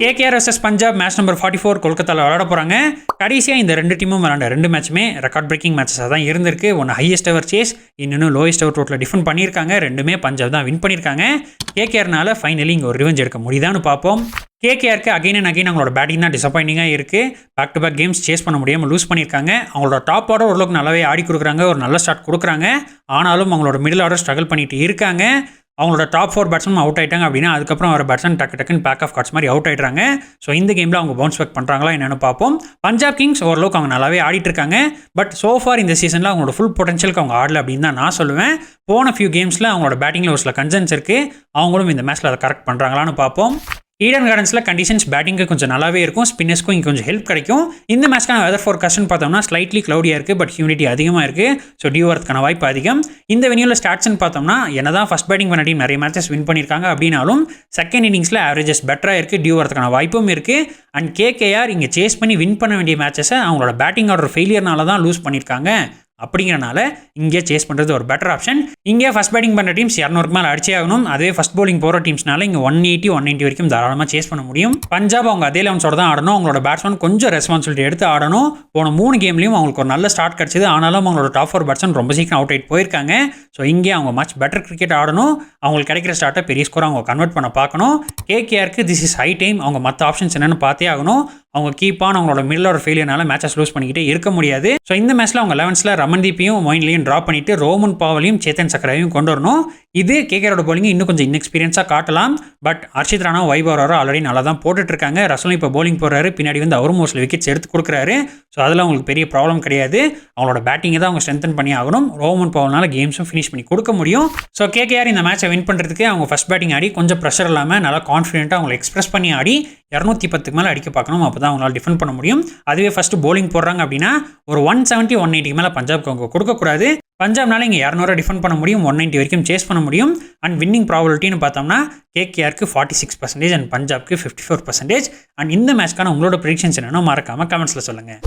KKR vs Punjab match number 44 கொல்கத்தாவில் விளையாட போகிறாங்க. கடைசியாக இந்த ரெண்டு டீமும் விளையாண்ட ரெண்டு மேட்சுமே ரெக்கார்ட் பிரேக்கிங் மேட்சஸாக தான் இருந்திருக்கு. ஒன்று ஹையஸ்ட் எவர் சேஸ், இன்னொன்று லோயஸ்ட் எவர் டோட்டல் டிஃபெண்ட் பண்ணியிருக்காங்க. ரெண்டுமே பஞ்சாப் தான் வின் பண்ணியிருக்காங்க. கேகேஆர்னால ஃபைனலி இங்கே ஒரு ரிவெஞ்ச் எடுக்க முடியுதான்னு பார்ப்போம். கேகேஆருக்கு அகைன் அண்ட் அகைன் அவங்களோட பேட்டிங் தான் டிசப்பாயிண்டிங்காக இருக்குது. Back to back games chase பண்ண முடியாமல் லூஸ் பண்ணியிருக்காங்க. அவங்களோட டாப் ஆர்டர் ஓரளவுக்கு நல்லாவே ஆடி கொடுக்குறாங்க, ஒரு நல்ல ஸ்டார்ட் கொடுக்குறாங்க. ஆனாலும் அவங்களோட மிடில் ஆர்டர் ஸ்ட்ரகிள் பண்ணிட்டு இருக்காங்க. அவங்களோட டாப் 4 பேட்ஸ்மேன் அவுட் ஆயிட்டாங்க அப்படின்னா அதுக்கப்புறம் வர பேட்ஸ்மேன் டக்குன்னு பேக் ஆஃப் கார்ட்ஸ் மாதிரி அவுட் ஆயிடுறாங்க. ஸோ இந்த கேமில் அவங்க பவுன்ஸ் பேக் பண்ணுறாங்களா என்னென்னு பார்ப்போம். பஞ்சாப் கிங்ஸ் ஓரளவுக்கு அவங்க நல்லாவே ஆடிட்டு இருக்காங்க. பட் சோஃபார் இந்த சீசனில் அவங்களோட ஃபுல் பொட்டன்ஷியலுக்கு அவங்க ஆடல அப்படின்னு தான் நான் சொல்லுவேன். போன ஃபியூ கேம்ஸில் அவங்களோட பேட்டிங்கில் ஒரு சில கன்சர்ன்ஸ் இருக்குது. அவங்களும் இந்த மேட்ச்சில் அதை கரெக்ட் பண்ணுறாங்களான்னு பார்ப்போம். ஈடன் கார்டன்ஸில் கண்டிஷன்ஸ் பேட்டிங்கு கொஞ்சம் நல்லாவே இருக்கும், ஸ்பின்னர்ஸ்க்கும் இங்கே கொஞ்சம் ஹெல்ப் கிடைக்கும். இந்த மேட்ச்க்கான வெதர் ஃபோர்காஸ்ட்னு பார்த்தோம்னா ஸ்லைட்லி க்ளவுடியாக இருக்குது, பட் ஹியூமிடிட்டி அதிகமாக இருக்குது. ஸோ டியூ வரதுக்கான வாய்ப்பு அதிகம். இந்த வெனியூவில் ஸ்டாட்ஸ்ன்னு பார்த்தோம்னா என்னதான் ஃபஸ்ட் பேட்டிங் பண்ண டீம் நிறைய மேட்சஸ் வின் பண்ணியிருக்காங்க அப்படின்னாலும் செகண்ட் இன்னிங்ஸில் ஆவரேஜஸ் பெட்டராக இருக்குது, டியூ வரதுக்கான வாய்ப்பும் இருக்குது. அண்ட் கேகேஆர் இங்கே சேஸ் பண்ணி வின் பண்ண வேண்டிய மேட்சஸை அவங்களோட பேட்டிங் ஆர்டர் ஃபெயிலியர்னால தான் லூஸ் பண்ணியிருக்காங்க. அப்படிங்கிறனால இங்கே சேஸ் பண்ணுறது ஒரு பெட்டர் ஆப்ஷன். இங்கே ஃபஸ்ட் பேட்டிங் பண்ணுற டீம்ஸ் 200க்கு மேலே அடிச்சே ஆகணும். அதே ஃபஸ்ட் பவுலிங் போகிற டீம்ஸ்னால இங்கே 180 வரைக்கும் தாராளமாக சேஸ் பண்ண முடியும். பஞ்சாப் அவங்க அதே லெவன்ஸோட தான் ஆடணும். அவங்களோட பேட்ஸ்மேன் கொஞ்சம் ரெஸ்பான்சிபிலிட்டி எடுத்து ஆடணும். போன 3 கேம்லையும் அவங்களுக்கு ஒரு நல்ல ஸ்டார்ட் கிடச்சிது. ஆனாலும் அவங்களோட டாப் 4 பேட்ஸ்மேன் ரொம்ப சீக்கிரம் அவுட் ஆகிட்டு போயிருக்காங்க. ஸோ இங்கே அவங்க மச் பெட்டர் கிரிக்கெட் ஆடணும். அவங்களுக்கு கிடைக்கிற ஸ்டார்ட்டை பெரிய ஸ்கோர் அவங்க கன்வெர்ட் பண்ண பார்க்கணும். கேகேஆருக்கு திஸ் இஸ் ஹை டைம். அவங்க மற்ற ஆப்ஷன்ஸ் என்னென்னு பார்த்தே ஆகணும். அவங்க கீப்பான அவங்களோட மிடில் ஒரு ஃபெயிலியர்னால மேட்சஸ் லூஸ் பண்ணிக்கிட்டே இருக்க முடியாது. ஸோ இந்த மேட்ச்சில் அவங்க 11ல் ரமன்தீப்பையும் மொயின்லையும் ட்ராப் பண்ணிட்டு ரோமன் பாவலையும் சேத்தன் சக்கரையும் கொண்டு வரணும். இது கேகேஆரோட போலிங் இன்னும் கொஞ்சம் இன்எக்ஸ்பீரியன்ஸாக காட்டலாம். பட் ஹர்ஷித் ராணா, வைபவ் ஆல்ரெடி நல்லா தான் போட்டுட்டு இருக்காங்க. ரசலும் இப்போ போலிங் போடுறாரு, பின்னாடி வந்து அவரும் ஒரு சில விக்கெட்ஸ் எடுத்து கொடுக்குறாரு. ஸோ அதில் அவங்களுக்கு பெரிய ப்ராப்ளம் கிடையாது. அவங்களோட பேட்டிங்கை தான் அவங்க ஸ்ட்ரென்தன் பண்ணி ஆகணும். ரோமன் பாவல்னால கேம்ஸும் ஃபினிஷ் பண்ணி கொடுக்க முடியும். ஸோ கேகேஆர் இந்த மேட்சை வின் பண்ணுறதுக்கு அவங்க ஃபஸ்ட் பேட்டிங் ஆடி கொஞ்சம் ப்ரெஷர் இல்லாமல் நல்லா கான்ஃபிடென்ட்டாக அவங்களை எக்ஸ்பிரஸ் பண்ணி ஆடி 210க்கு மேலே அடிக்க பார்க்கணும். அப்போ தான் அவங்களால டிஃபெண்ட் பண்ண முடியும். அதுவே ஃபஸ்ட்டு போலிங் போடுறாங்க அப்படின்னா ஒரு 170 180க்கு மேலே பஞ்சாப்க்கு அவங்க கொடுக்கக்கூடாது. பஞ்சாப்னால இங்கே 200 டிஃபெண்ட் பண்ண முடியும், 190 வரைக்கும் சேஸ் பண்ண முடியும். அண்ட் வின்னிங் ப்ராபபிலிட்டின்னு பார்த்தோம்னா கேகேஆருக்கு 46% அண்ட் பஞ்சாப்க்கு 54%. அண்ட் இந்த மேட்ச்க்கான உங்களோட ப்ரெடிக்ஷன்ஸ் என்னென்னு மறக்காமல் கமெண்ட்ஸில் சொல்லுங்கள்.